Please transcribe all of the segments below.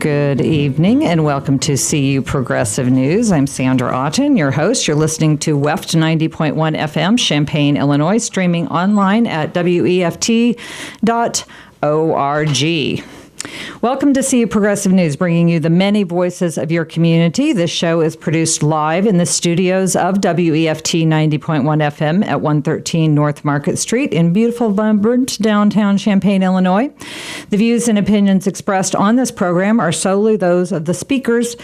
Good evening and welcome to CU Progressive News. I'm Sandra Ahten, your host. You're listening to WEFT 90.1 FM, Champaign, Illinois, streaming online at weft.org. Welcome to CU Progressive News, bringing you the many voices of your community. This show is produced live in the studios of WEFT 90.1 FM at 113 North Market Street in beautiful, vibrant downtown Champaign, Illinois. The views and opinions expressed on this program are solely those of the speakers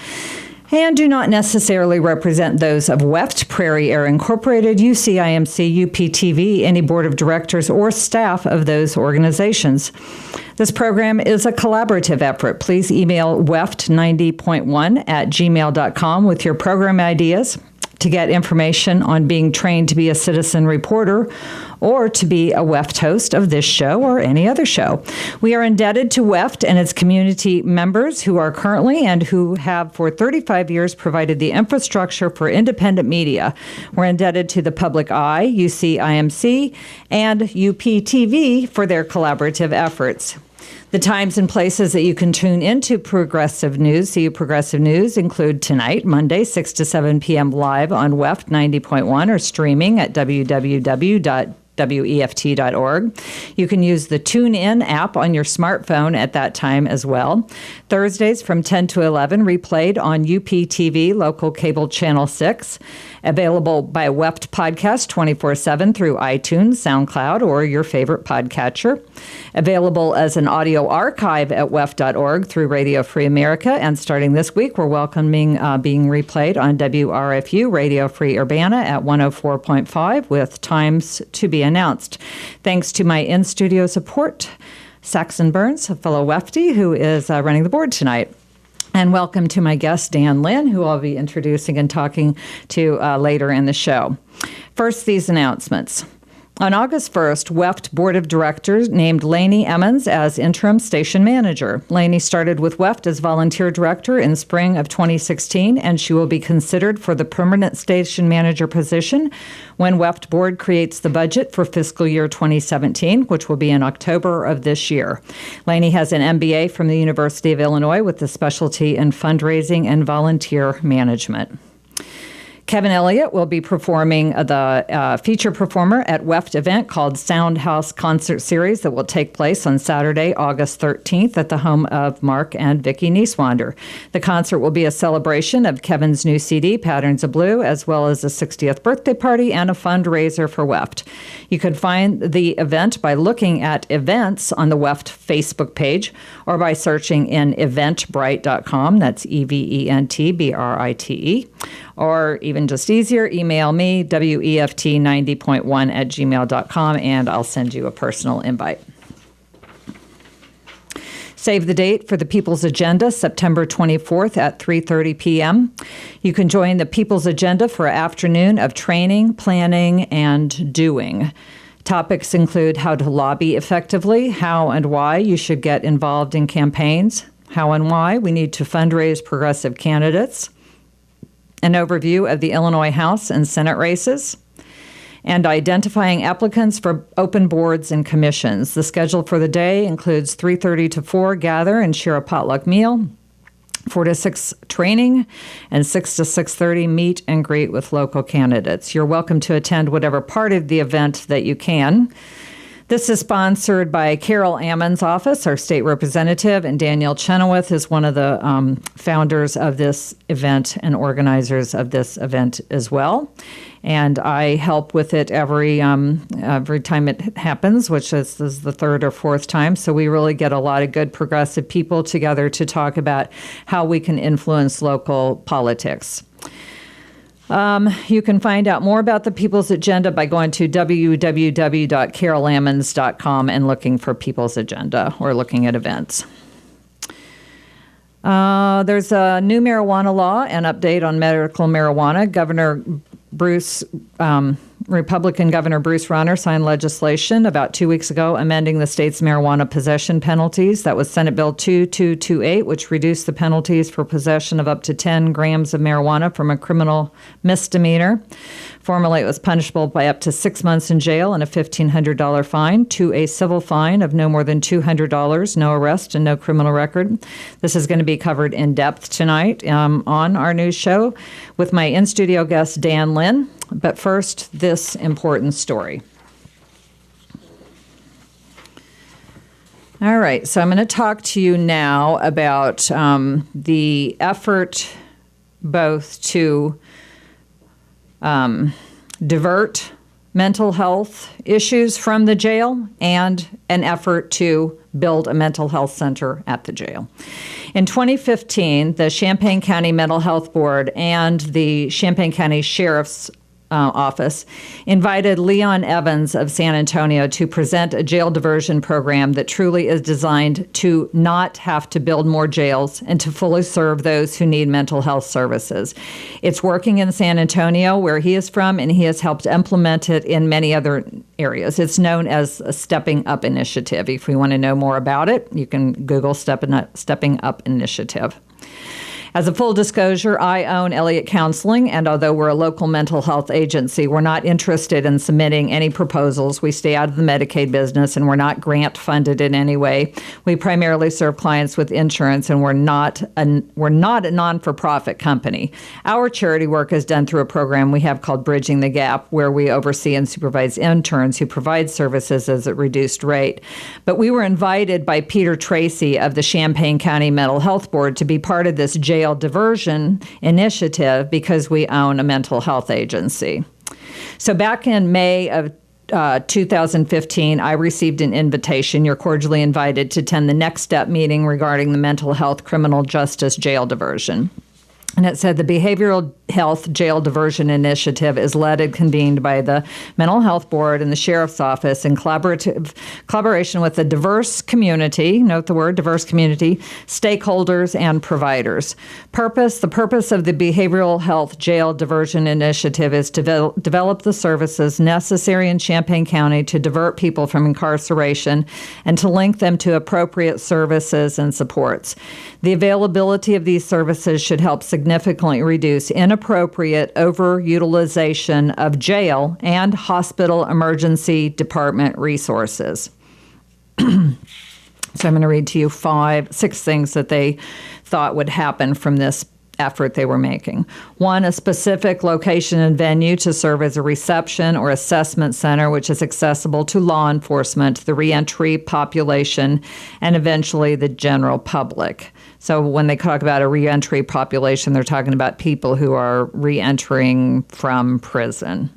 and do not necessarily represent those of WEFT, Prairie Air Incorporated, UCIMC, UPTV, any board of directors, or staff of those organizations. This program is a collaborative effort. Please email weft90.1@gmail.com with your program ideas to get information on being trained to be a citizen reporter or to be a WEFT host of this show or any other show. We are indebted to WEFT and its community members who are currently and who have for 35 years provided the infrastructure for independent media. We're indebted to the Public Eye, UCIMC, and UPTV for their collaborative efforts. The times and places that you can tune into Progressive News, CU Progressive News, include tonight, Monday, 6 to 7 p.m. live on WEFT 90.1 or streaming at www.weft.org. You can use the TuneIn app on your smartphone at that time as well. Thursdays from 10 to 11, replayed on UPTV, local cable channel 6. Available by WEFT Podcast 24/7 through iTunes, SoundCloud, or your favorite podcatcher. Available as an audio archive at weft.org through Radio Free America. And starting this week, we're welcoming being replayed on WRFU, Radio Free Urbana at 104.5 with times to be announced. Thanks to my in-studio support, Saxon Burns, a fellow WEFty who is running the board tonight. And welcome to my guest, Dan Linn, who I'll be introducing and talking to later in the show. First, these announcements. On August 1st, WEFT Board of Directors named Lainey Emmons as interim station manager. Lainey started with WEFT as volunteer director in spring of 2016, and she will be considered for the permanent station manager position when WEFT Board creates the budget for fiscal year 2017, which will be in October of this year. Lainey has an MBA from the University of Illinois with a specialty in fundraising and volunteer management. Kevin Elliott will be performing the feature performer at WEFT event called Sound House Concert Series that will take place on Saturday, August 13th at the home of Mark and Vicki Nieswander. The concert will be a celebration of Kevin's new CD, Patterns of Blue, as well as a 60th birthday party and a fundraiser for WEFT. You can find the event by looking at events on the WEFT Facebook page or by searching in eventbrite.com. That's EVENTBRITE. Or even just easier, email me, weft90.1@gmail.com, and I'll send you a personal invite. Save the date for the People's Agenda, September 24th at 3:30 p.m. You can join the People's Agenda for an afternoon of training, planning, and doing. Topics include how to lobby effectively, how and why you should get involved in campaigns, how and why we need to fundraise progressive candidates, an overview of the Illinois House and Senate races, and identifying applicants for open boards and commissions. The schedule for the day includes 3:30 to 4 gather and share a potluck meal, 4 to 6 training, and 6 to 6:30 meet and greet with local candidates. You're welcome to attend whatever part of the event that you can. This is sponsored by Carol Ammon's office, our state representative, and Danielle Chenoweth is one of the founders of this event and organizers of this event as well. And I help with it every time it happens, which is the third or fourth time. So we really get a lot of good progressive people together to talk about how we can influence local politics. You can find out more about the People's Agenda by going to www.carolamons.com and looking for People's Agenda or looking at events. There's a new marijuana law and update on medical marijuana. Governor Bruce Republican Governor Bruce Rauner signed legislation about 2 weeks ago amending the state's marijuana possession penalties. That was Senate Bill 2228, which reduced the penalties for possession of up to 10 grams of marijuana from a criminal misdemeanor. Formerly, it was punishable by up to 6 months in jail and a $1,500 fine to a civil fine of no more than $200, no arrest, and no criminal record. This is going to be covered in depth tonight on our news show with my in-studio guest, Dan Linn. But first, this important story. All right, so I'm going to talk to you now about the effort both to divert mental health issues from the jail and an effort to build a mental health center at the jail. In 2015, the Champaign County Mental Health Board and the Champaign County Sheriff's Office invited Leon Evans of San Antonio to present a jail diversion program that truly is designed to not have to build more jails and to fully serve those who need mental health services. It's working in San Antonio, where he is from, and he has helped implement it in many other areas. It's known as a Stepping Up Initiative. If we want to know more about it, you can Google Stepping Up Initiative. As a full disclosure, I own Elliott Counseling, and although we're a local mental health agency, we're not interested in submitting any proposals. We stay out of the Medicaid business, and we're not grant funded in any way. We primarily serve clients with insurance, and we're not a non-for-profit company. Our charity work is done through a program we have called Bridging the Gap, where we oversee and supervise interns who provide services at a reduced rate. But we were invited by Peter Tracy of the Champaign County Mental Health Board to be part of this jail diversion initiative because we own a mental health agency. So back in May of 2015, I received an invitation. You're cordially invited to attend the next step meeting regarding the mental health criminal justice jail diversion. And it said the Behavioral Health Jail Diversion Initiative is led and convened by the Mental Health Board and the Sheriff's Office in collaboration with a diverse community, note the word, diverse community, stakeholders, and providers. The purpose of the Behavioral Health Jail Diversion Initiative is to develop the services necessary in Champaign County to divert people from incarceration and to link them to appropriate services and supports. The availability of these services should help significantly reduce inappropriate overutilization of jail and hospital emergency department resources. So I'm going to read to you 6 things that they thought would happen from this effort they were making. 1, a specific location and venue to serve as a reception or assessment center, which is accessible to law enforcement, the reentry population, and eventually the general public. So when they talk about a reentry population, they're talking about people who are reentering from prison.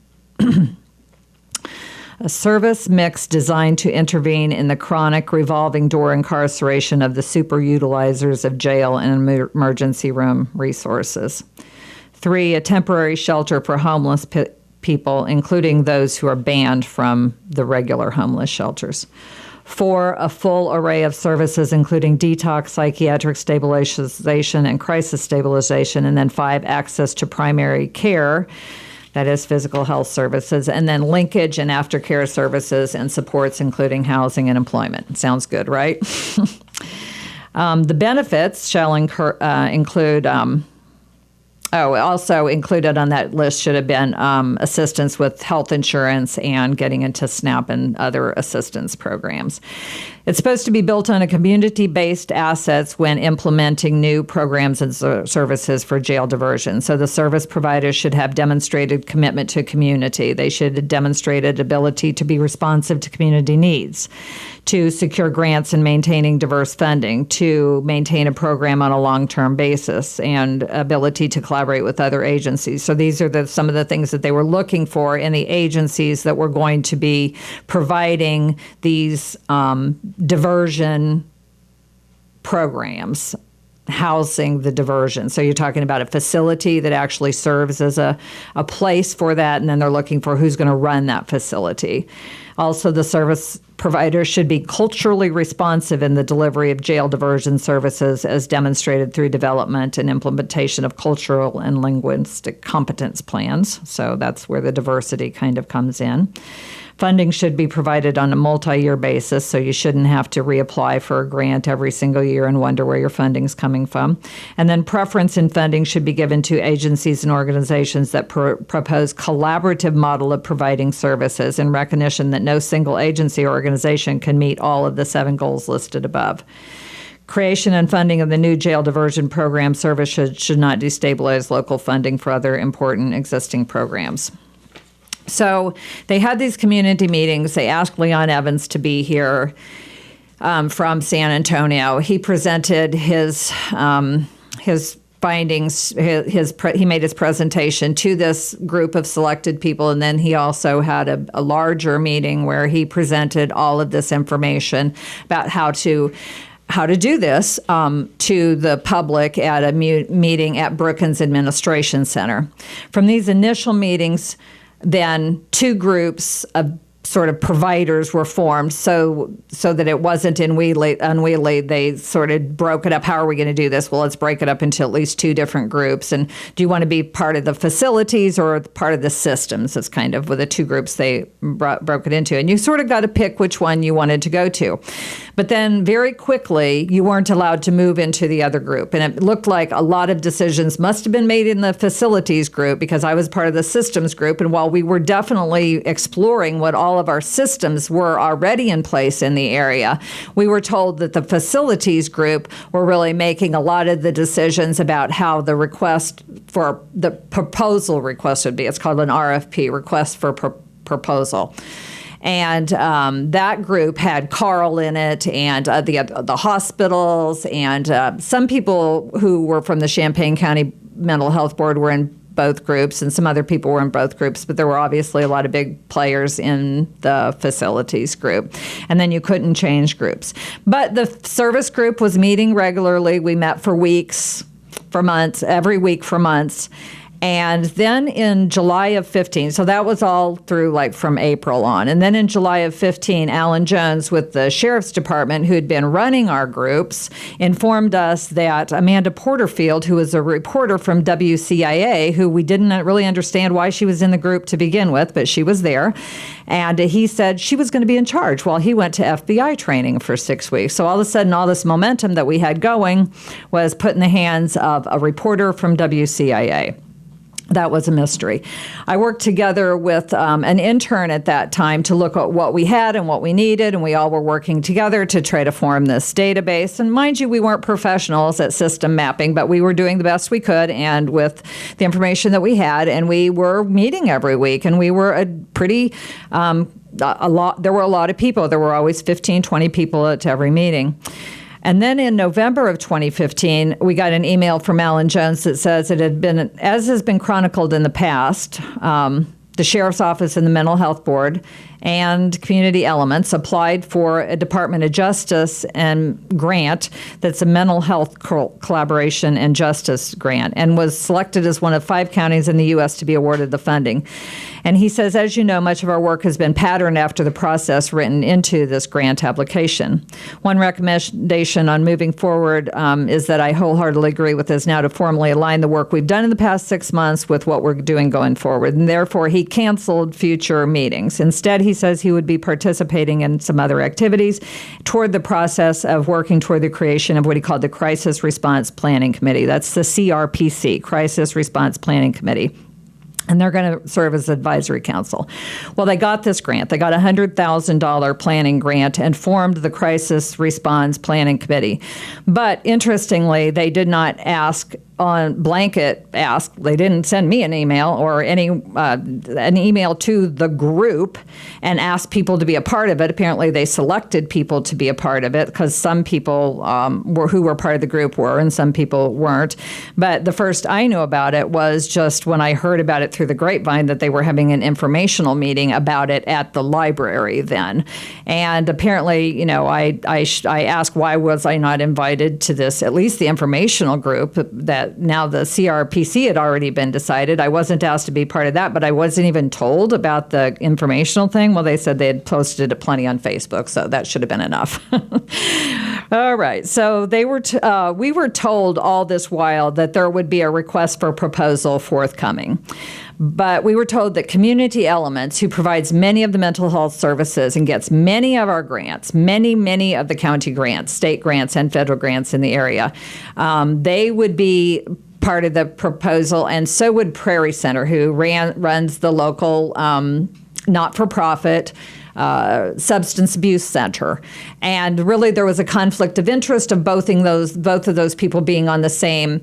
A service mix designed to intervene in the chronic revolving door incarceration of the superutilizers of jail and emergency room resources. 3, a temporary shelter for homeless people, including those who are banned from the regular homeless shelters. 4, a full array of services, including detox, psychiatric stabilization, and crisis stabilization. And then 5, access to primary care, that is physical health services, and then linkage and aftercare services and supports, including housing and employment. Sounds good, right? The benefits shall include also included on that list should have been assistance with health insurance and getting into SNAP and other assistance programs. It's supposed to be built on a community-based assets when implementing new programs and services for jail diversion. So the service providers should have demonstrated commitment to community. They should have demonstrated ability to be responsive to community needs, to secure grants and maintaining diverse funding, to maintain a program on a long-term basis, and ability to collaborate with other agencies. So these are some of the things that they were looking for in the agencies that were going to be providing these diversion programs, housing the diversion. So you're talking about a facility that actually serves as a place for that, and then they're looking for who's going to run that facility. Also, the service providers should be culturally responsive in the delivery of jail diversion services as demonstrated through development and implementation of cultural and linguistic competence plans. So that's where the diversity kind of comes in. Funding should be provided on a multi-year basis, so you shouldn't have to reapply for a grant every single year and wonder where your funding's coming from. And then preference in funding should be given to agencies and organizations that propose collaborative model of providing services in recognition that no single agency or organization can meet all of the 7 goals listed above. Creation and funding of the new jail diversion program service should not destabilize local funding for other important existing programs. So they had these community meetings. They asked Leon Evans to be here from San Antonio. He presented his findings. He made his presentation to this group of selected people, and then he also had a larger meeting where he presented all of this information about how to do this to the public at a meeting at Brookins Administration Center. From these initial meetings, then 2 groups of sort of providers were formed so that it wasn't unwieldy. They sort of broke it up. How are we going to do this? Well, let's break it up into at least 2 different groups. And do you want to be part of the facilities or part of the systems? That's kind of with the 2 groups they broke it into. And you sort of got to pick which one you wanted to go to. But then very quickly, you weren't allowed to move into the other group. And it looked like a lot of decisions must have been made in the facilities group because I was part of the systems group. And while we were definitely exploring what all of our systems were already in place in the area, we were told that the facilities group were really making a lot of the decisions about how the request for the proposal request would be. It's called an RFP, request for proposal. And that group had Carl in it and the hospitals and some people who were from the Champaign County Mental Health Board were in both groups, and some other people were in both groups, but there were obviously a lot of big players in the facilities group. And then you couldn't change groups. But the service group was meeting regularly. We met for weeks, for months, every week for months. And then in July of 15, so that was all through like from April on. And then in July of 15, Alan Jones with the Sheriff's Department, who had been running our groups, informed us that Amanda Porterfield, who was a reporter from WCIA, who we didn't really understand why she was in the group to begin with, but she was there. And he said she was going to be in charge while he went to FBI training for 6 weeks. So all of a sudden, all this momentum that we had going was put in the hands of a reporter from WCIA. That was a mystery. I worked together with an intern at that time to look at what we had and what we needed, and we all were working together to try to form this database. And mind you, we weren't professionals at system mapping, but we were doing the best we could and with the information that we had, and we were meeting every week, and we were a pretty there were a lot of people. There were always 15, 20 people at every meeting. And then in November of 2015, we got an email from Alan Jones that says it had been, as has been chronicled in the past, the Sheriff's Office and the Mental Health Board and Community Elements applied for a Department of Justice and grant that's a mental health collaboration and justice grant, and was selected as one of 5 counties in the U.S. to be awarded the funding. And he says, as you know, much of our work has been patterned after the process written into this grant application. One recommendation on moving forward is that I wholeheartedly agree with is now to formally align the work we've done in the past 6 months with what we're doing going forward. And therefore, he canceled future meetings. Instead, he says he would be participating in some other activities toward the process of working toward the creation of what he called the Crisis Response Planning Committee. That's the CRPC, Crisis Response Planning Committee. And they're going to serve as advisory council. Well, they got this grant. They got a $100,000 planning grant and formed the Crisis Response Planning Committee. But interestingly, they did not ask on blanket ask. They didn't send me an email or an email to the group and ask people to be a part of it. Apparently, they selected people to be a part of it because some people who were part of the group were and some people weren't. But the first I knew about it was just when I heard about it through the grapevine that they were having an informational meeting about it at the library then. And apparently, you know, I asked why was I not invited to this, at least the informational group that that now the CRPC had already been decided. I wasn't asked to be part of that, but I wasn't even told about the informational thing. Well, they said they had posted it plenty on Facebook, so that should have been enough. All right. So we were told all this while that there would be a request for proposal forthcoming. But we were told that Community Elements, who provides many of the mental health services and gets many of our grants, many of the county grants, state grants, and federal grants in the area, they would be part of the proposal, and so would Prairie Center, who runs the local not-for-profit substance abuse center. And really there was a conflict of interest of both of those people being on the same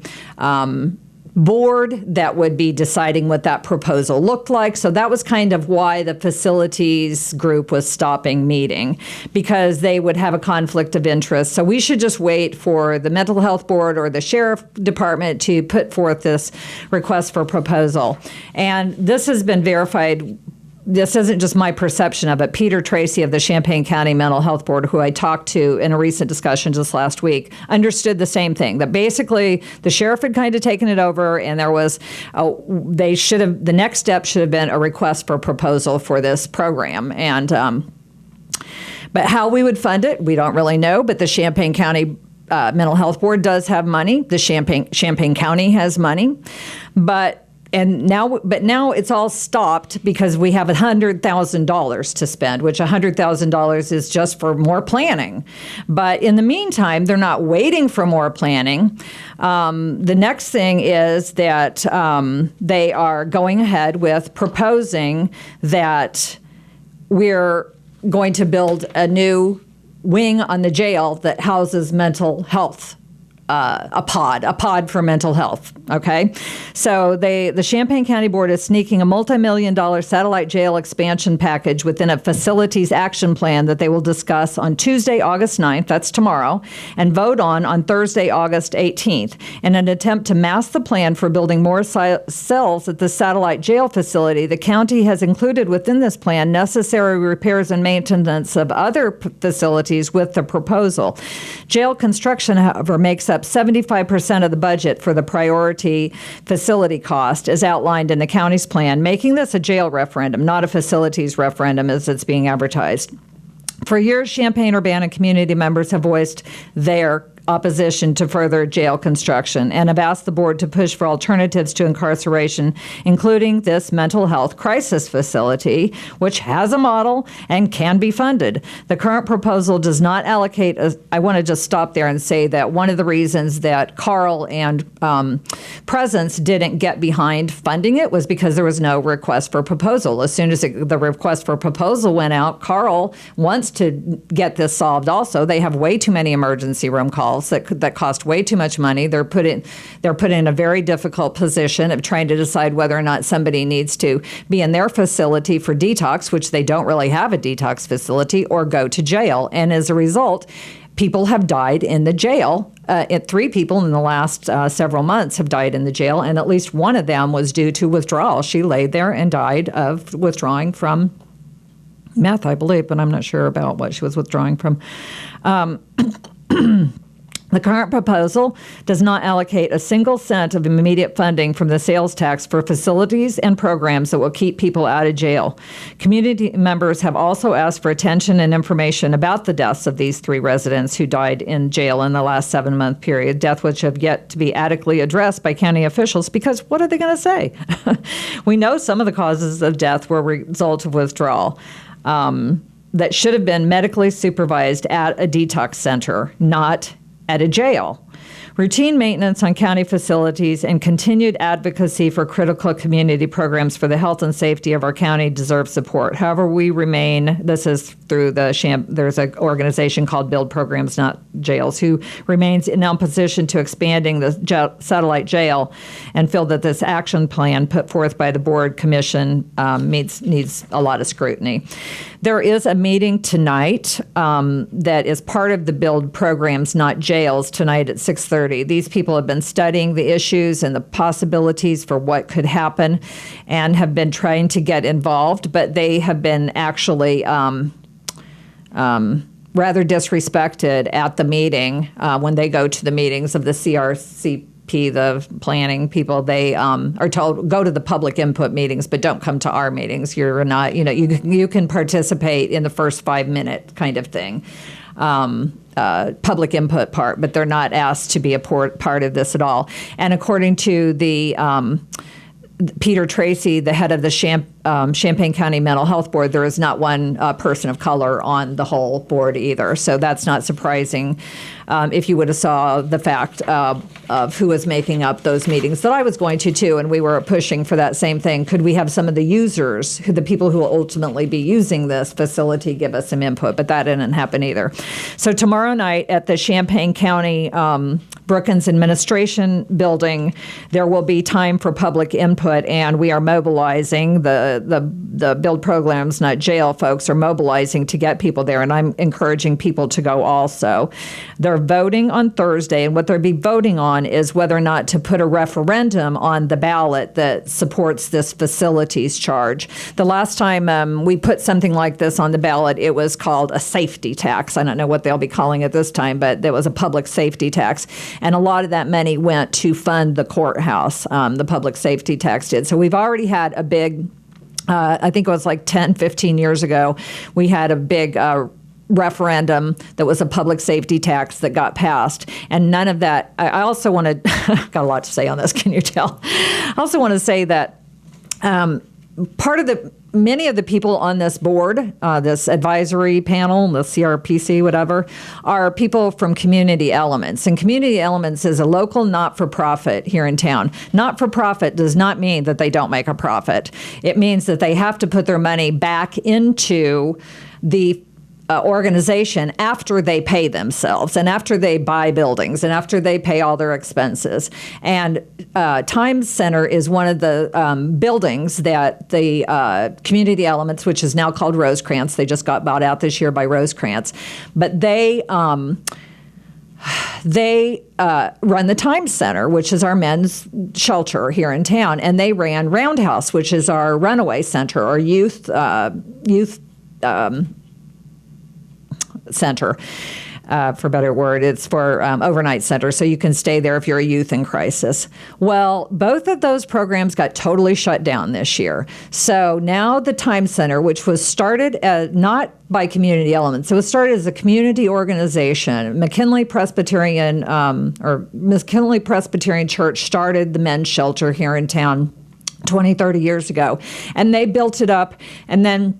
board that would be deciding what that proposal looked like. So that was kind of why the facilities group was stopping meeting, because they would have a conflict of interest. So we should just wait for the mental health board or the sheriff department to put forth this request for proposal. And this has been verified. This isn't just my perception of it. Peter Tracy of the Champaign County Mental Health Board, who I talked to in a recent discussion just last week, understood the same thing, that basically the sheriff had kind of taken it over, and there was, the next step should have been a request for proposal for this program. And, but how we would fund it, we don't really know, but the Champaign County Mental Health Board does have money. The Champaign County has money, but now it's all stopped because we have $100,000 to spend, which $100,000 is just for more planning. But in the meantime, they're not waiting for more planning. The next thing is that they are going ahead with proposing that we're going to build a new wing on the jail that houses mental health. A pod for mental health, okay? So the Champaign County Board is sneaking a multi-million-dollar satellite jail expansion package within a facilities action plan that they will discuss on Tuesday, August 9th, that's tomorrow, and vote on Thursday, August 18th. In an attempt to mask the plan for building more cells at the satellite jail facility, the county has included within this plan necessary repairs and maintenance of other facilities with the proposal. Jail construction, however, makes up 75% of the budget for the priority facility cost as outlined in the county's plan, making this a jail referendum, not a facilities referendum as it's being advertised. For years, Champaign-Urbana community members have voiced their opposition to further jail construction and have asked the board to push for alternatives to incarceration, including this mental health crisis facility, which has a model and can be funded. The current proposal does not allocate. I want to just stop there and say that one of the reasons that Carl and Presence didn't get behind funding it was because there was no request for proposal. As soon as the request for proposal went out, Carl wants to get this solved also. They have way too many emergency room calls that cost way too much money. They're put in a very difficult position of trying to decide whether or not somebody needs to be in their facility for detox, which they don't really have a detox facility, or go to jail. And as a result, people have died in the jail. 3 people in the last several months have died in the jail, and at least one of them was due to withdrawal. She laid there and died of withdrawing from meth, I believe, but I'm not sure about what she was withdrawing from. The current proposal does not allocate a single cent of immediate funding from the sales tax for facilities and programs that will keep people out of jail. Community members have also asked for attention and information about the deaths of these 3 residents who died in jail in the last 7-month period, deaths which have yet to be adequately addressed by county officials, because what are they going to say? We know some of the causes of death were a result of withdrawal. That should have been medically supervised at a detox center, not at a jail. Routine maintenance on county facilities and continued advocacy for critical community programs for the health and safety of our county deserve support. However, we remain, this is through there's an organization called Build Programs Not Jails, who remains in opposition to expanding the satellite jail and feel that this action plan put forth by the board commission needs a lot of scrutiny. There is a meeting tonight that is part of the Build Programs Not Jails tonight at 6:30. These people have been studying the issues and the possibilities for what could happen and have been trying to get involved, but they have been actually rather disrespected at the meeting when they go to the meetings of the CRCP the planning people, they are told, go to the public input meetings, but don't come to our meetings. You're not, you can participate in the first 5-minute kind of thing. Public input part, but they're not asked to be a part of this at all. And according to the Peter Tracy, the head of the Champaign County Mental Health Board, there is not one person of color on the whole board either. So that's not surprising if you would have saw the fact of who was making up those meetings that I was going to too, and we were pushing for that same thing. Could we have some of the users, the people who will ultimately be using this facility, give us some input? But that didn't happen either. So tomorrow night at the Champaign County Brookins Administration Building, there will be time for public input, and we are mobilizing the Build Programs Not Jail folks are mobilizing to get people there, and I'm encouraging people to go also. They're voting on Thursday, and what they'll be voting on is whether or not to put a referendum on the ballot that supports this facilities charge. The last time we put something like this on the ballot, it was called a safety tax. I don't know what they'll be calling it this time, but there was a public safety tax, and a lot of that money went to fund the courthouse. The public safety tax did. So we've already had a big I think it was like 10, 15 years ago, we had a big referendum that was a public safety tax that got passed. And none of that, I also want to, got a lot to say on this, can you tell? I also want to say that many of the people on this board, this advisory panel, the CRPC, whatever, are people from Community Elements. And Community Elements is a local not-for-profit here in town. Not-for-profit does not mean that they don't make a profit. It means that they have to put their money back into the organization after they pay themselves and after they buy buildings and after they pay all their expenses. And Times Center is one of the buildings that the Community Elements, which is now called Rosecrance, they just got bought out this year by Rosecrance, but they run the Times Center, which is our men's shelter here in town, and they ran Roundhouse, which is our runaway center, or youth center, for a better word. It's for overnight center, so you can stay there if you're a youth in crisis. Well, both of those programs got totally shut down this year. So now the Times Center, which was started not by Community Elements, it was started as a community organization. McKinley Presbyterian Church started the men's shelter here in town 20, 30 years ago, and they built it up, and then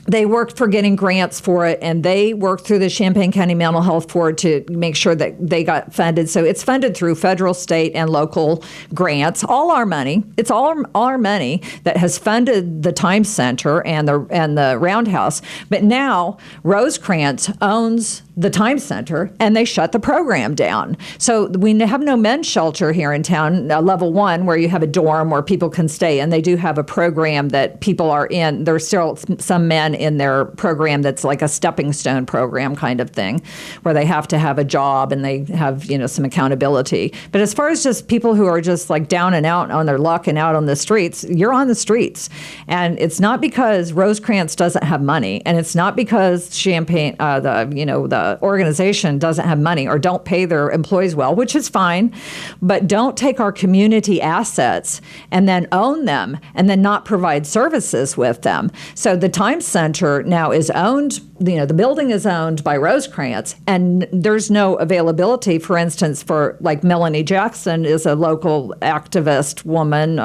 they worked for getting grants for it, and they worked through the Champaign County Mental Health Board to make sure that they got funded. So it's funded through federal, state, and local grants. All our money. It's all our money that has funded the Times Center and the Roundhouse. But now Rosecrance owns the Times Center, and they shut the program down. So we have no men's shelter here in town, level 1, where you have a dorm where people can stay, and they do have a program that people are in. There's still some men in their program that's like a stepping stone program kind of thing, where they have to have a job and they have, some accountability. But as far as just people who are just like down and out on their luck and out on the streets, you're on the streets. And it's not because Rosecrance doesn't have money, and it's not because Champaign, the organization doesn't have money or don't pay their employees well, which is fine, but don't take our community assets and then own them and then not provide services with them. So the Times Center now is owned, the building is owned by Rosecrance, and there's no availability, for instance, for like Melanie Jackson is a local activist woman,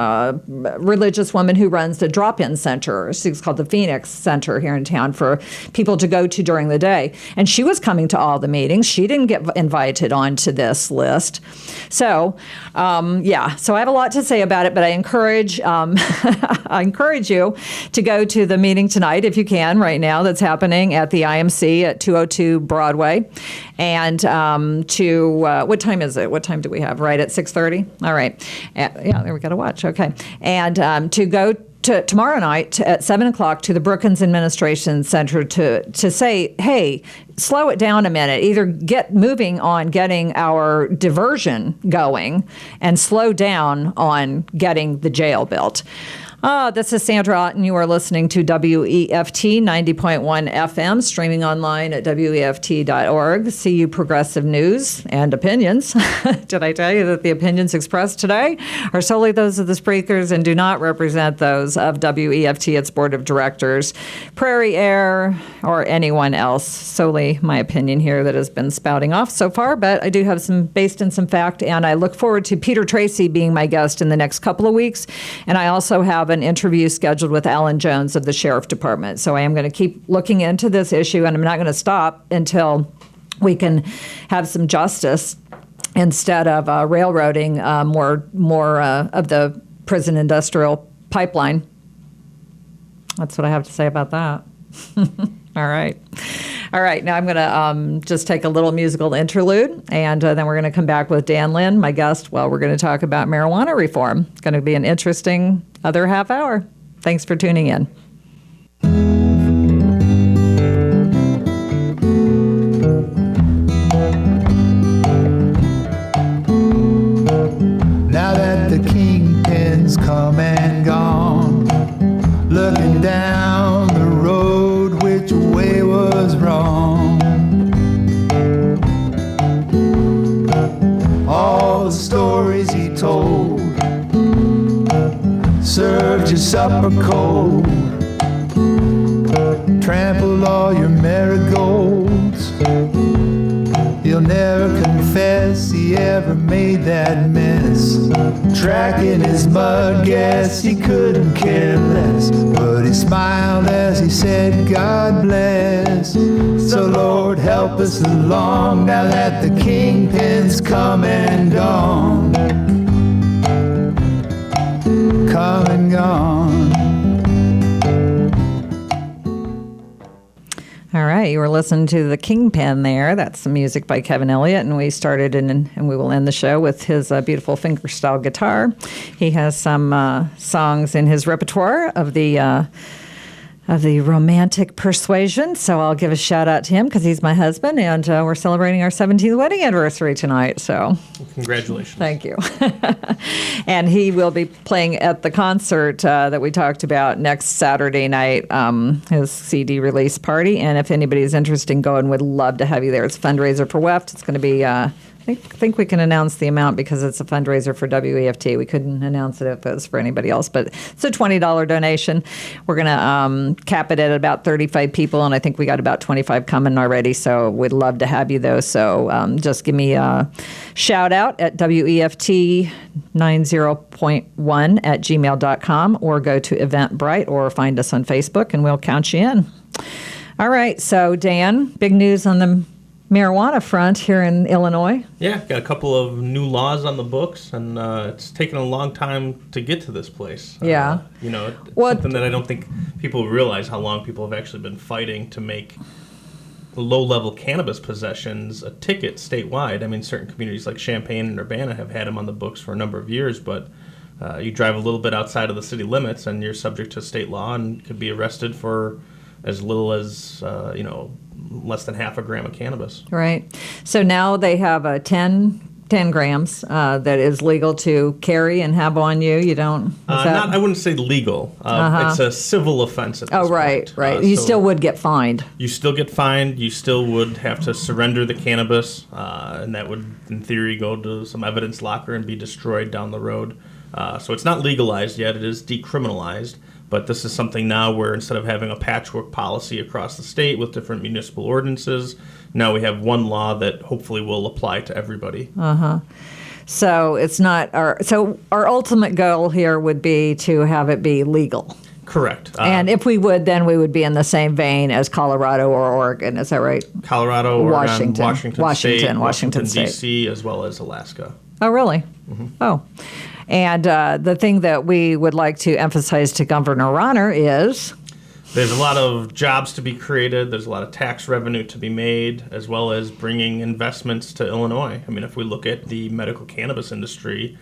religious woman who runs the drop-in center. It's called the Phoenix Center here in town for people to go to during the day. And she was coming to all the meetings. She didn't get invited onto this list. So, so I have a lot to say about it, but I encourage you to go to the meeting tonight if you can right now that's happening at the IMC at 202 Broadway. And what time is it? What time do we have? Right at 6:30? All right. There we got to watch. Okay. And to go tomorrow night at 7 o'clock to the Brookins Administration Center to say, hey, slow it down a minute. Either get moving on getting our diversion going and slow down on getting the jail built. This is Sandra Ahten. You are listening to WEFT 90.1 FM, streaming online at WEFT.org. CU Progressive News and Opinions. Did I tell you that the opinions expressed today are solely those of the speakers and do not represent those of WEFT, its board of directors, Prairie Air, or anyone else? Solely my opinion here that has been spouting off so far, but I do have some based in some fact, and I look forward to Peter Tracy being my guest in the next couple of weeks. And I also have an interview scheduled with Alan Jones of the Sheriff Department. So I am going to keep looking into this issue, and I'm not going to stop until we can have some justice instead of railroading more of the prison industrial pipeline. That's what I have to say about that. All right. Now I'm going to just take a little musical interlude, and then we're going to come back with Dan Linn, my guest. Well, we're going to talk about marijuana reform. It's going to be an interesting other half hour. Thanks for tuning in. Now that the kingpin's come and gone, looking down the road, which way was wrong? All the stories he told served your supper cold, trampled all your marigolds. He'll never confess he ever made that mess, tracking his mud, guess he couldn't care less. But he smiled as he said, God bless. So Lord, help us along now that the kingpin's come and gone. Come and gone. All right, you were listening to The Kingpin there. That's some music by Kevin Elliott, and we started and we will end the show with his beautiful fingerstyle guitar. He has some songs in his repertoire of the romantic persuasion, so I'll give a shout out to him because he's my husband, and we're celebrating our 17th wedding anniversary tonight. So, congratulations! Thank you. And he will be playing at the concert that we talked about next Saturday night, his CD release party. And if anybody's interested in going, we'd love to have you there. It's a fundraiser for WEFT. It's going to be. I think we can announce the amount because it's a fundraiser for WEFT. We couldn't announce it if it was for anybody else, but it's a $20 donation. We're going to cap it at about 35 people, and I think we got about 25 coming already, so we'd love to have you, though. So just give me a shout-out at WEFT90.1@gmail.com or go to Eventbrite or find us on Facebook, and we'll count you in. All right, so Dan, big news on the marijuana front here in Illinois. Yeah, got a couple of new laws on the books, and it's taken a long time to get to this place. Yeah. Something that I don't think people realize how long people have actually been fighting to make low-level cannabis possessions a ticket statewide. I mean, certain communities like Champaign and Urbana have had them on the books for a number of years, but you drive a little bit outside of the city limits, and you're subject to state law and could be arrested for as little as, less than half a gram of cannabis. Right. So now they have a 10 grams that is legal to carry and have on you. You don't? I wouldn't say legal. It's a civil offense at this point. Right. You still would get fined. You still get fined. You still would have to surrender the cannabis, and that would, in theory, go to some evidence locker and be destroyed down the road. So it's not legalized yet. It is decriminalized. But this is something now where instead of having a patchwork policy across the state with different municipal ordinances, now we have one law that hopefully will apply to everybody. So it's not our ultimate goal here would be to have it be legal. Correct. And if we would, then we would be in the same vein as Colorado or Oregon. Is that right? Colorado, Oregon, Washington State, Washington State, D.C., as well as Alaska. Oh, really? Mm-hmm. Oh. And the thing that we would like to emphasize to Governor Ronner is there's a lot of jobs to be created. There's a lot of tax revenue to be made, as well as bringing investments to Illinois. I mean, if we look at the medical cannabis industry,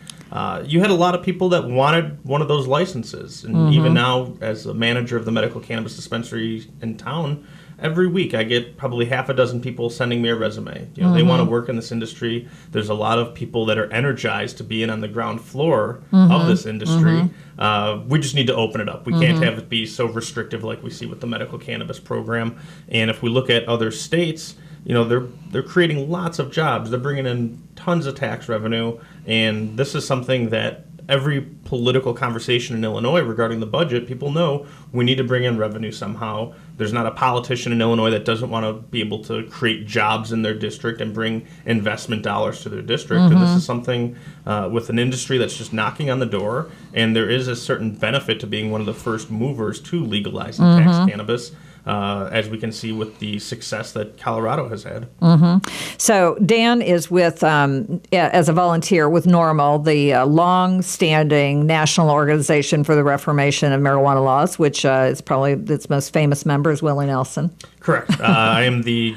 you had a lot of people that wanted one of those licenses. And even now, as a manager of the medical cannabis dispensary in town, every week I get probably half a dozen people sending me a resume. They want to work in this industry. There's a lot of people that are energized to be in on the ground floor of this industry. We just need to open it up. We can't have it be so restrictive like we see with the medical cannabis program. And if we look at other states, they're creating lots of jobs. They're bringing in tons of tax revenue. And this is something that every political conversation in Illinois regarding the budget, people know we need to bring in revenue somehow. There's not a politician in Illinois that doesn't want to be able to create jobs in their district and bring investment dollars to their district. And this is something with an industry that's just knocking on the door. And there is a certain benefit to being one of the first movers to legalizing tax cannabis. As we can see with the success that Colorado has had. So Dan is with, as a volunteer with NORML, the long-standing national organization for the reformation of marijuana laws, which is probably its most famous member is Willie Nelson. Correct. I am the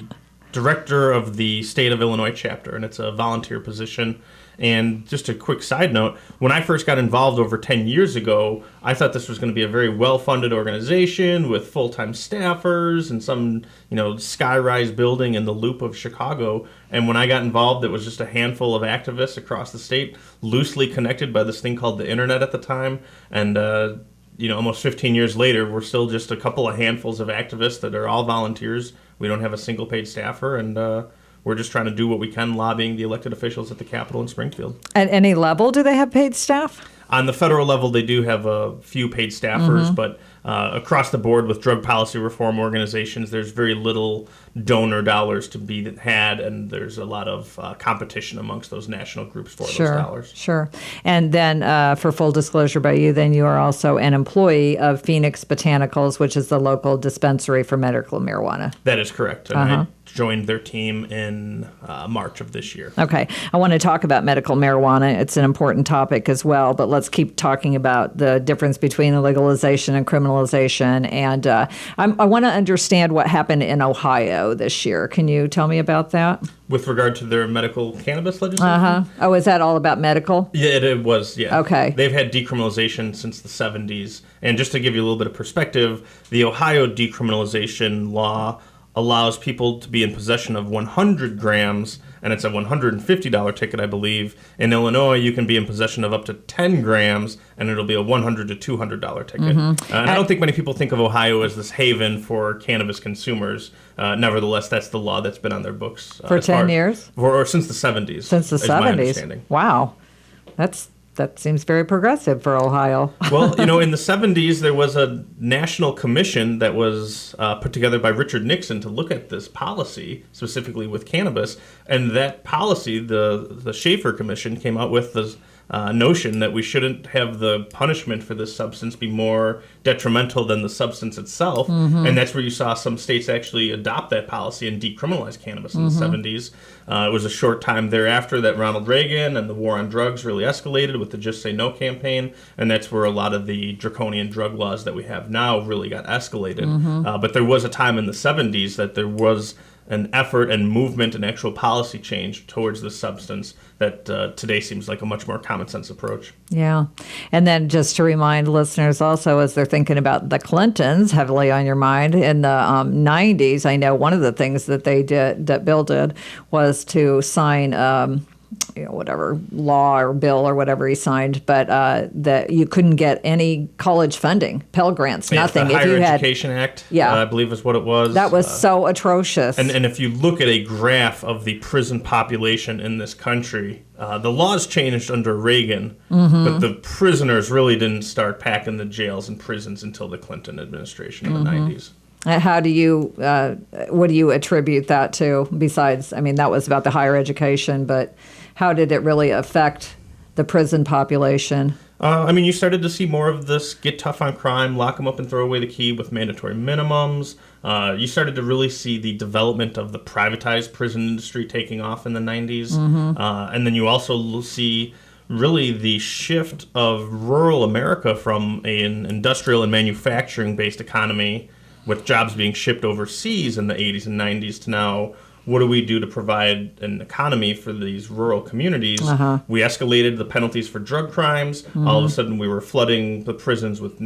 director of the state of Illinois chapter, and it's a volunteer position. And just a quick side note, when I first got involved over 10 years ago, I thought this was going to be a very well-funded organization with full-time staffers and some, sky-rise building in the Loop of Chicago. And when I got involved, it was just a handful of activists across the state, loosely connected by this thing called the internet at the time. And, almost 15 years later, we're still just a couple of handfuls of activists that are all volunteers. We don't have a single paid staffer, and we're just trying to do what we can, lobbying the elected officials at the Capitol in Springfield. At any level, do they have paid staff? On the federal level, they do have a few paid staffers, but across the board with drug policy reform organizations, there's very little donor dollars to be had, and there's a lot of competition amongst those national groups for those dollars. Sure. And then for full disclosure by you, then you are also an employee of Phoenix Botanicals, which is the local dispensary for medical marijuana. That is correct. And I joined their team in March of this year. Okay. I want to talk about medical marijuana. It's an important topic as well, but let's keep talking about the difference between legalization and criminalization. And I want to understand what happened in Ohio this year. Can you tell me about that? With regard to their medical cannabis legislation? Oh, is that all about medical? Yeah, it was, yeah. Okay. They've had decriminalization since the 70s. And just to give you a little bit of perspective, the Ohio decriminalization law allows people to be in possession of 100 grams, and it's a $150 ticket, I believe. In Illinois, you can be in possession of up to 10 grams, and it'll be a $100 to $200 ticket. And I don't think many people think of Ohio as this haven for cannabis consumers. Nevertheless, that's the law that's been on their books. For 10 years? Or since the 70s. Since the 70s. Wow. That seems very progressive for Ohio. Well, in the 70s, there was a national commission that was put together by Richard Nixon to look at this policy, specifically with cannabis. And that policy, the Schaefer Commission, came out with this notion that we shouldn't have the punishment for this substance be more detrimental than the substance itself. And that's where you saw some states actually adopt that policy and decriminalize cannabis in the 70s. It was a short time thereafter that Ronald Reagan and the war on drugs really escalated with the Just Say No campaign, and that's where a lot of the draconian drug laws that we have now really got escalated. But there was a time in the 70s that there was an effort and movement and actual policy change towards this substance that today seems like a much more common sense approach. Yeah. And then just to remind listeners also, as they're thinking about the Clintons heavily on your mind, in the 90s, I know one of the things that they did, that Bill did, was to sign whatever law or bill or whatever he signed, but that you couldn't get any college funding, Pell Grants, nothing. The Higher Education Act, I believe is what it was. That was so atrocious. And if you look at a graph of the prison population in this country, the laws changed under Reagan, but the prisoners really didn't start packing the jails and prisons until the Clinton administration in the 90s. How do you, what do you attribute that to besides, that was about the higher education, but how did it really affect the prison population? You started to see more of this get tough on crime, lock them up and throw away the key with mandatory minimums. You started to really see the development of the privatized prison industry taking off in the 90s. And then you also see really the shift of rural America from an industrial and manufacturing-based economy with jobs being shipped overseas in the 80s and 90s to now, what do we do to provide an economy for these rural communities? We escalated the penalties for drug crimes. All of a sudden, we were flooding the prisons with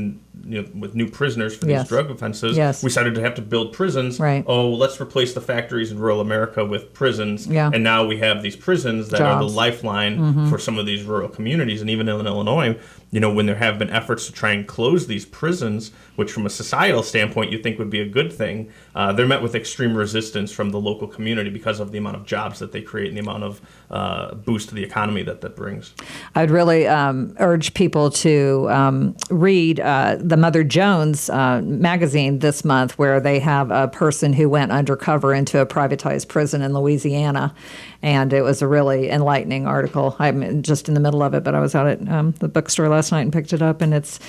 with new prisoners for these Yes. drug offenses. Yes. We started to have to build prisons. Right. Oh, let's replace the factories in rural America with prisons. Yeah. And now we have these prisons that are the Jobs. lifeline for some of these rural communities. And even in Illinois, when there have been efforts to try and close these prisons, which from a societal standpoint you think would be a good thing, they're met with extreme resistance from the local community because of the amount of jobs that they create and the amount of boost to the economy that brings. I'd really urge people to read the Mother Jones magazine this month, where they have a person who went undercover into a privatized prison in Louisiana. And it was a really enlightening article. I'm just in the middle of it, but I was out at the bookstore last night and picked it up, and it's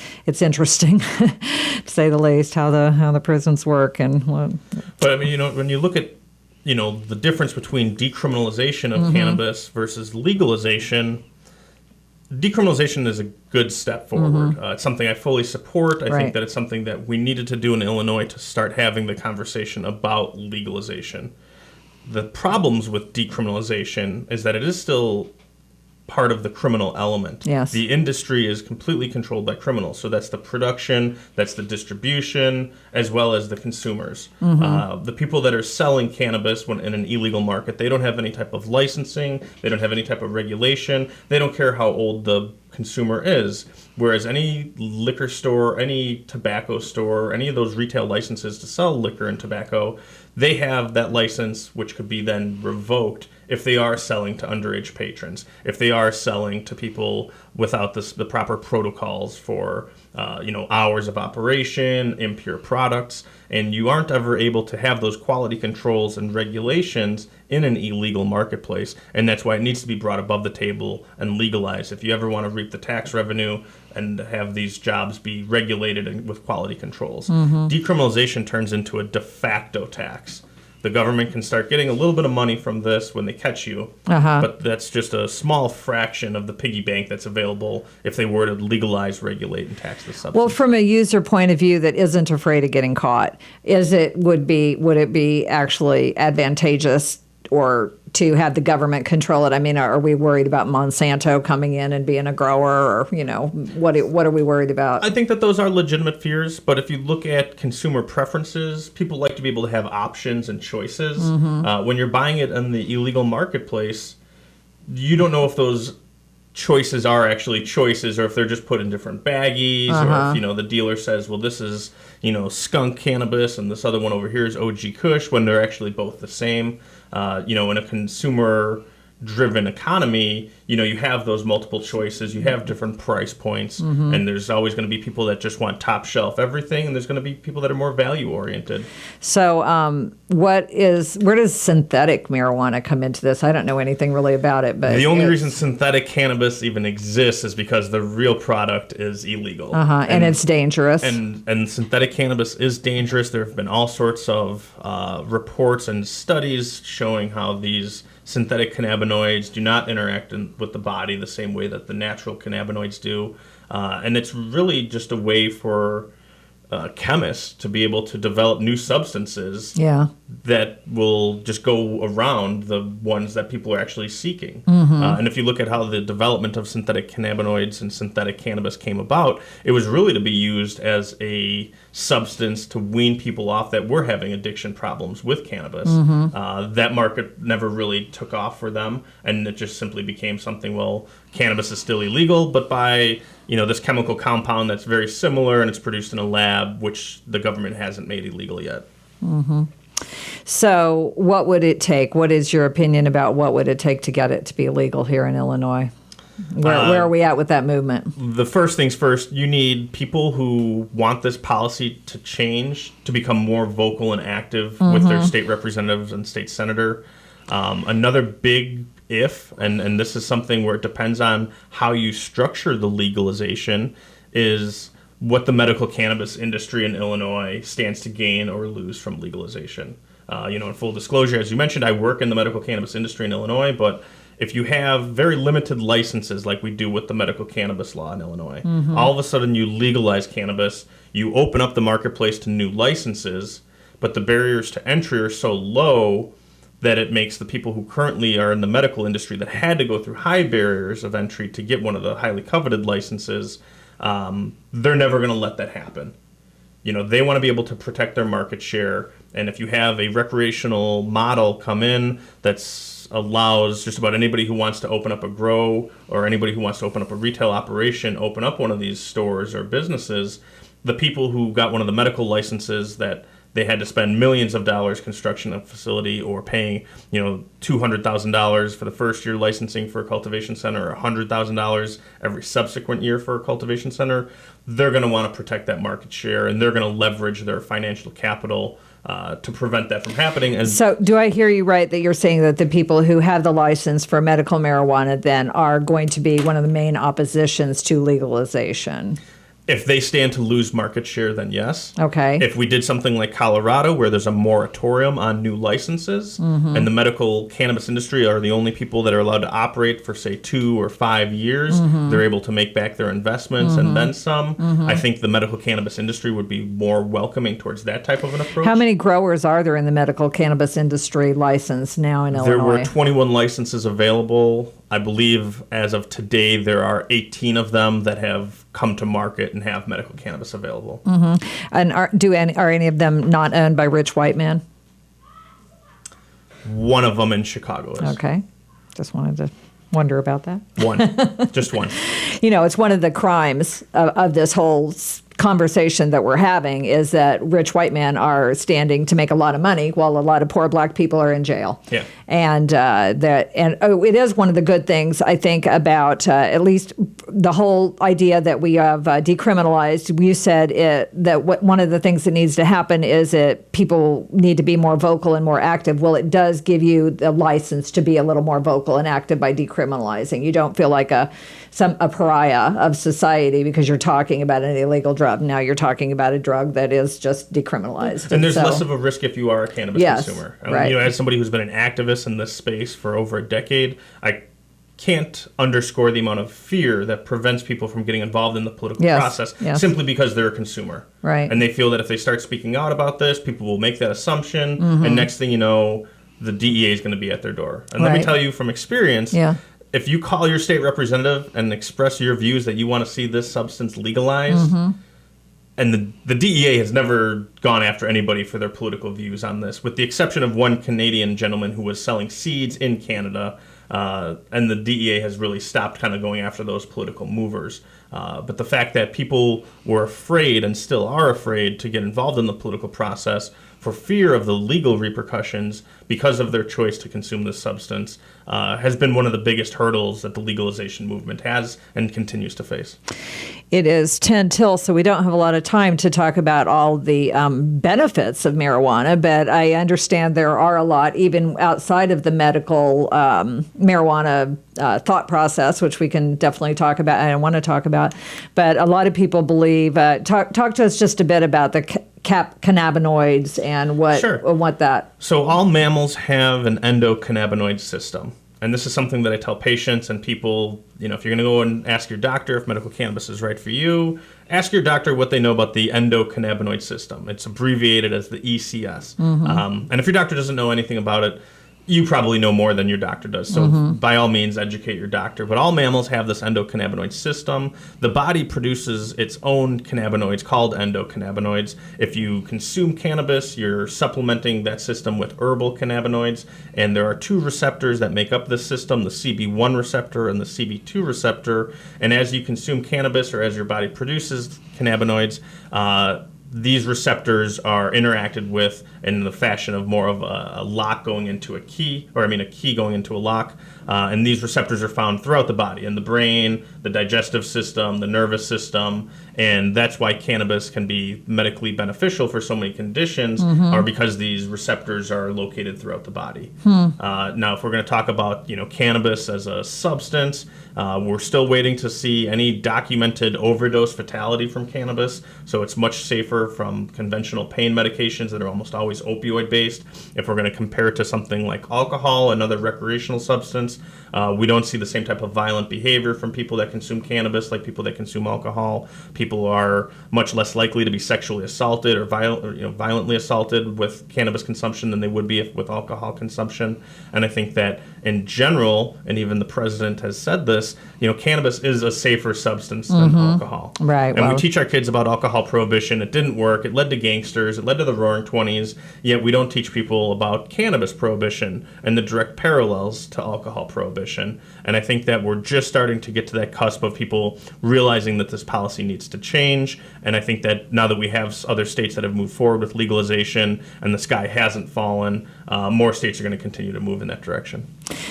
interesting, to say the least, how the prisons work. And but I mean, when you look at the difference between decriminalization of cannabis versus legalization. Decriminalization is a good step forward. It's something I fully support. I think that it's something that we needed to do in Illinois to start having the conversation about legalization. The problems with decriminalization is that it is still part of the criminal element. Yes. The industry is completely controlled by criminals. So that's the production, that's the distribution, as well as the consumers. The people that are selling cannabis when in an illegal market, they don't have any type of licensing, they don't have any type of regulation, they don't care how old the consumer is. Whereas any liquor store, any tobacco store, any of those retail licenses to sell liquor and tobacco, they have that license, which could be then revoked if they are selling to underage patrons, if they are selling to people without the proper protocols for hours of operation, impure products, and you aren't ever able to have those quality controls and regulations in an illegal marketplace, and that's why it needs to be brought above the table and legalized if you ever want to reap the tax revenue and have these jobs be regulated and with quality controls. Decriminalization turns into a de facto tax. The government can start getting a little bit of money from this when they catch you, but that's just a small fraction of the piggy bank that's available if they were to legalize, regulate, and tax the substance. well, from a user point of view that isn't afraid of getting caught, would it be actually advantageous or to have the government control it? I mean, are we worried about Monsanto coming in and being a grower, or what are we worried about? I think that those are legitimate fears, but if you look at consumer preferences, people like to be able to have options and choices. When you're buying it in the illegal marketplace, you don't know if those choices are actually choices or if they're just put in different baggies, or if the dealer says, well, this is skunk cannabis and this other one over here is OG Kush, when they're actually both the same. In a consumer-driven economy, you have those multiple choices, you have different price points, and there's always going to be people that just want top-shelf everything, and there's going to be people that are more value-oriented. So where does synthetic marijuana come into this? I don't know anything really about it. But the only reason synthetic cannabis even exists is because the real product is illegal. And it's dangerous. And synthetic cannabis is dangerous. There have been all sorts of reports and studies showing how these synthetic cannabinoids do not interact with the body the same way that the natural cannabinoids do. And it's really just a way for chemists to be able to develop new substances that will just go around the ones that people are actually seeking. And if you look at how the development of synthetic cannabinoids and synthetic cannabis came about, it was really to be used as a substance to wean people off that were having addiction problems with cannabis. That market never really took off for them, and it just simply became something, well, cannabis is still illegal, but by this chemical compound that's very similar and it's produced in a lab, which the government hasn't made illegal yet. So what would it take? What is your opinion about what would it take to get it to be illegal here in Illinois? Where are we at with that movement? The first things first, you need people who want this policy to change, to become more vocal and active with their state representatives and state senator. Another big and this is something where it depends on how you structure the legalization, is what the medical cannabis industry in Illinois stands to gain or lose from legalization. In full disclosure, as you mentioned, I work in the medical cannabis industry in Illinois, but if you have very limited licenses like we do with the medical cannabis law in Illinois, all of a sudden you legalize cannabis, you open up the marketplace to new licenses, but the barriers to entry are so low that it makes the people who currently are in the medical industry that had to go through high barriers of entry to get one of the highly coveted licenses, they're never going to let that happen. They want to be able to protect their market share. And if you have a recreational model come in that allows just about anybody who wants to open up a grow or anybody who wants to open up a retail operation, open up one of these stores or businesses, the people who got one of the medical licenses that they had to spend millions of dollars construction of a facility or paying, $200,000 for the first year licensing for a cultivation center or $100,000 every subsequent year for a cultivation center, they're going to want to protect that market share and they're going to leverage their financial capital to prevent that from happening. And so do I hear you right that you're saying that the people who have the license for medical marijuana then are going to be one of the main oppositions to legalization? If they stand to lose market share, then yes. Okay. If we did something like Colorado, where there's a moratorium on new licenses, and the medical cannabis industry are the only people that are allowed to operate for, say, 2 or 5 years, they're able to make back their investments and then some. I think the medical cannabis industry would be more welcoming towards that type of an approach. How many growers are there in the medical cannabis industry licensed now in Illinois? There were 21 licenses available. I believe as of today, there are 18 of them that have come to market and have medical cannabis available. And are any of them not owned by rich white men? One of them in Chicago is. Okay. Just wanted to wonder about that. One. Just one. It's one of the crimes of this whole conversation that we're having is that rich white men are standing to make a lot of money while a lot of poor black people are in jail. Yeah. And it is one of the good things, I think, about at least the whole idea that we have decriminalized. You said that one of the things that needs to happen is that people need to be more vocal and more active. Well, it does give you the license to be a little more vocal and active by decriminalizing. You don't feel like a pariah of society because you're talking about an illegal drug. Now you're talking about a drug that is just decriminalized. And there's less of a risk if you are a cannabis consumer. Right. As somebody who's been an activist in this space for over a decade, I can't underscore the amount of fear that prevents people from getting involved in the political process simply because they're a consumer. Right. And they feel that if they start speaking out about this, people will make that assumption, and next thing you know, the DEA is going to be at their door. And let me tell you from experience, if you call your state representative and express your views that you want to see this substance legalized, and the DEA has never gone after anybody for their political views on this, with the exception of one Canadian gentleman who was selling seeds in Canada, and the DEA has really stopped kind of going after those political movers. But the fact that people were afraid and still are afraid to get involved in the political process for fear of the legal repercussions because of their choice to consume this substance has been one of the biggest hurdles that the legalization movement has and continues to face. It is 10 till, so we don't have a lot of time to talk about all the benefits of marijuana, but I understand there are a lot, even outside of the medical marijuana thought process, which we can definitely talk about, and I want to talk about. But a lot of people believe, talk to us just a bit about the cannabinoids and what that... So all mammals have an endocannabinoid system. And this is something that I tell patients and people, if you're going to go and ask your doctor if medical cannabis is right for you, ask your doctor what they know about the endocannabinoid system. It's abbreviated as the ECS. And if your doctor doesn't know anything about it, you probably know more than your doctor does. So by all means, educate your doctor. But all mammals have this endocannabinoid system. The body produces its own cannabinoids called endocannabinoids. If you consume cannabis, you're supplementing that system with herbal cannabinoids. And there are 2 receptors that make up this system, the CB1 receptor and the CB2 receptor. And as you consume cannabis or as your body produces cannabinoids, these receptors are interacted with in the fashion of more of a lock going into a key, a key going into a lock. And these receptors are found throughout the body, in the brain, the digestive system, the nervous system. And that's why cannabis can be medically beneficial for so many conditions, are because these receptors are located throughout the body. Now, if we're going to talk about, cannabis as a substance, we're still waiting to see any documented overdose fatality from cannabis. So it's much safer from conventional pain medications that are almost always opioid-based. If we're going to compare it to something like alcohol, another recreational substance, we don't see the same type of violent behavior from people that that consume cannabis like people that consume alcohol. People are much less likely to be sexually assaulted or violently assaulted with cannabis consumption than they would be with alcohol consumption. And I think that in general, and even the president has said this, cannabis is a safer substance than alcohol. Right. And we teach our kids about alcohol prohibition. It didn't work. It led to gangsters. It led to the Roaring '20s. Yet we don't teach people about cannabis prohibition and the direct parallels to alcohol prohibition. And I think that we're just starting to get to that cusp of people realizing that this policy needs to change. And I think that now that we have other states that have moved forward with legalization and the sky hasn't fallen, more states are going to continue to move in that direction.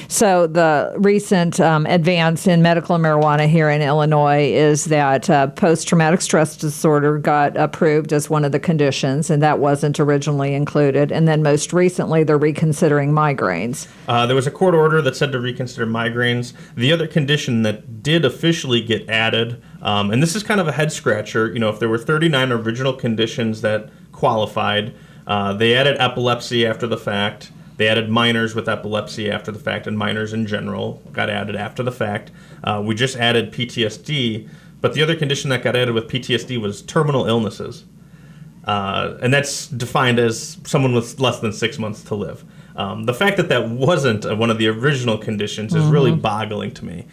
So the recent advance in medical marijuana here in Illinois is that post-traumatic stress disorder got approved as one of the conditions, and that wasn't originally included. And then most recently, they're reconsidering migraines. There was a court order that said to reconsider migraines. The other condition that did officially get added, and this is kind of a head-scratcher, if there were 39 original conditions that qualified, they added epilepsy after the fact. They added minors with epilepsy after the fact, and minors in general got added after the fact. We just added PTSD, but the other condition that got added with PTSD was terminal illnesses. And that's defined as someone with less than 6 months to live. The fact that wasn't one of the original conditions is really boggling to me.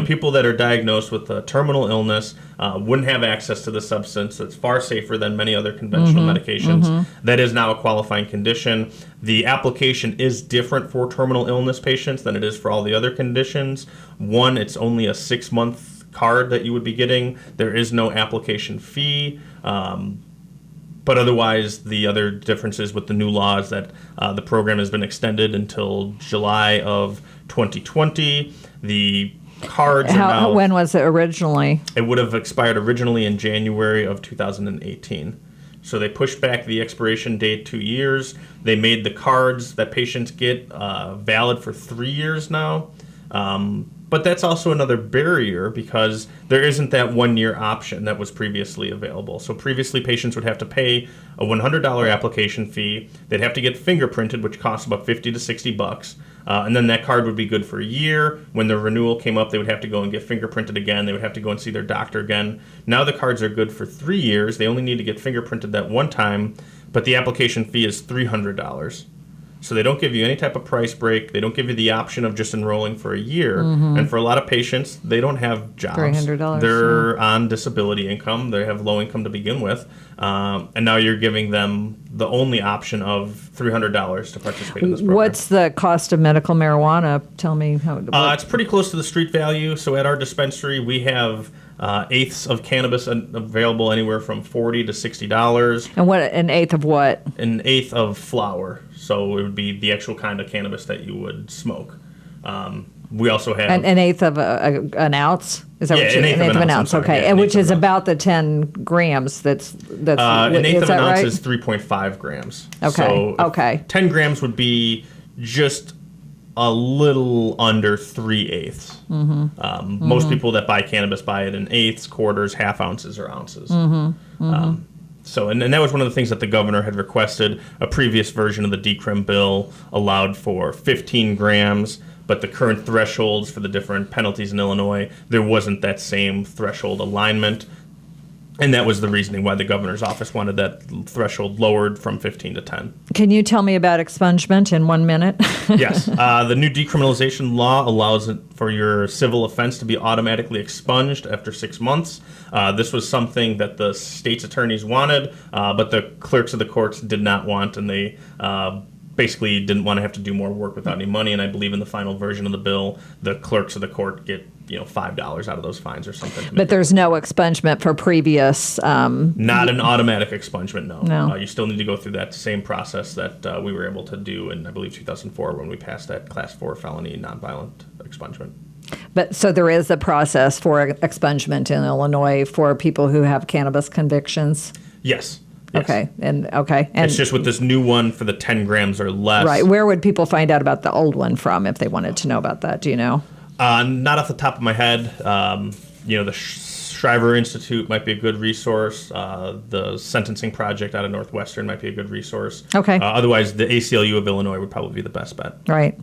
People that are diagnosed with a terminal illness wouldn't have access to the substance that's far safer than many other conventional medications. That is now a qualifying condition. The application is different for terminal illness patients than it is for all the other conditions. One, it's only a 6-month card that you would be getting. There is no application fee. But otherwise, the other differences with the new law is that the program has been extended until July of 2020. The cards are now... When was it originally? It would have expired originally in January of 2018. So they pushed back the expiration date 2 years. They made the cards that patients get valid for 3 years now. But that's also another barrier because there isn't that 1-year option that was previously available. So previously patients would have to pay a $100 application fee. They'd have to get fingerprinted, which costs about $50 to $60. And then that card would be good for a year. When the renewal came up, they would have to go and get fingerprinted again. They would have to go and see their doctor again. Now the cards are good for 3 years. They only need to get fingerprinted that one time, but the application fee is $300. So they don't give you any type of price break. They don't give you the option of just enrolling for a year. And for a lot of patients, they don't have jobs. $300. They're on disability income. They have low income to begin with. And now you're giving them the only option of $300 to participate in this program. What's the cost of medical marijuana? Tell me how. It's pretty close to the street value. So at our dispensary, we have eighths of cannabis available anywhere from $40 to $60. And what, an eighth of what? An eighth of flower. So it would be the actual kind of cannabis that you would smoke. We also have... An eighth of an ounce? Is that what an eighth of an ounce. Okay, and which is about the 10 grams that's an eighth of an ounce right? is 3.5 grams. Okay, So 10 grams would be just a little under 3/8. Most people that buy cannabis buy it in eighths, quarters, half ounces, or ounces. So, and that was one of the things that the governor had requested. A previous version of the decrim bill allowed for 15 grams, but the current thresholds for the different penalties in Illinois, there wasn't that same threshold alignment. And that was the reasoning why the governor's office wanted that threshold lowered from 15 to 10. Can you tell me about expungement in 1 minute? Yes. The new decriminalization law allows it for your civil offense to be automatically expunged after 6 months. This was something that the state's attorneys wanted, but the clerks of the courts did not want, and they basically didn't want to have to do more work without any money. And I believe in the final version of the bill, the clerks of the court get $5 out of those fines or something. But there's no expungement for previous... Not an automatic expungement, no. No. You still need to go through that same process that we were able to do in, I believe, 2004 when we passed that Class 4 felony nonviolent expungement. But so there is a process for expungement in Illinois for people who have cannabis convictions? Yes. Yes. Okay. And it's just with this new one for the 10 grams or less. Right. Where would people find out about the old one from if they wanted to know about that? Do you know? Not off the top of my head. The Shriver Institute might be a good resource. The Sentencing Project out of Northwestern might be a good resource. Okay. Otherwise, the ACLU of Illinois would probably be the best bet. Right.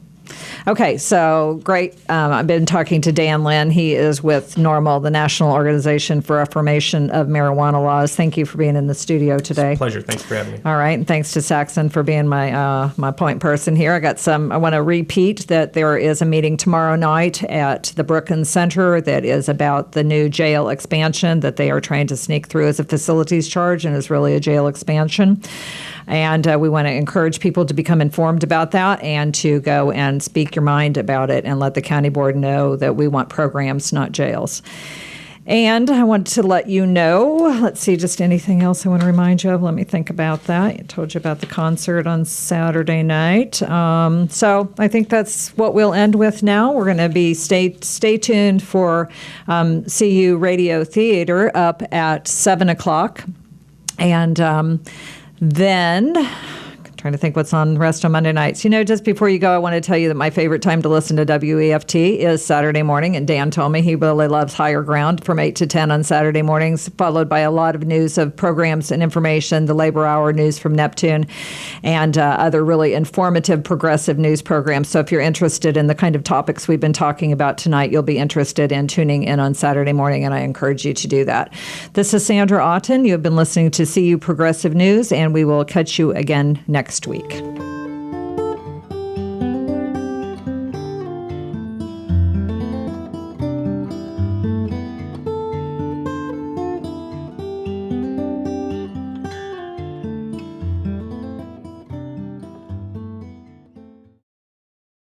Okay, so great. I've been talking to Dan Linn. He is with NORML, the National Organization for Reformation of Marijuana Laws. Thank you for being in the studio today. Pleasure. Thanks for having me. All right, and thanks to Saxon for being my point person here. I want to repeat that there is a meeting tomorrow night at the Brookins Center that is about the new jail expansion that they are trying to sneak through as a facilities charge and is really a jail expansion. And we want to encourage people to become informed about that and to go and speak your mind about it and let the county board know that we want programs, not jails. And I want to let you know, let's see, just anything else I want to remind you of. Let me think about that. I told you about the concert on Saturday night. So I think that's what we'll end with now. We're going to be, stay tuned for CU Radio Theater up at 7 o'clock. And then... trying to think what's on the rest of Monday nights. Just before you go, I want to tell you that my favorite time to listen to WEFT is Saturday morning, and Dan told me he really loves Higher Ground from 8 to 10 on Saturday mornings, followed by a lot of news of programs and information, the Labor Hour news from Neptune, and other really informative progressive news programs. So if you're interested in the kind of topics we've been talking about tonight, you'll be interested in tuning in on Saturday morning, and I encourage you to do that. This is Sandra Ahten. You have been listening to CU Progressive News, and we will catch you again next week.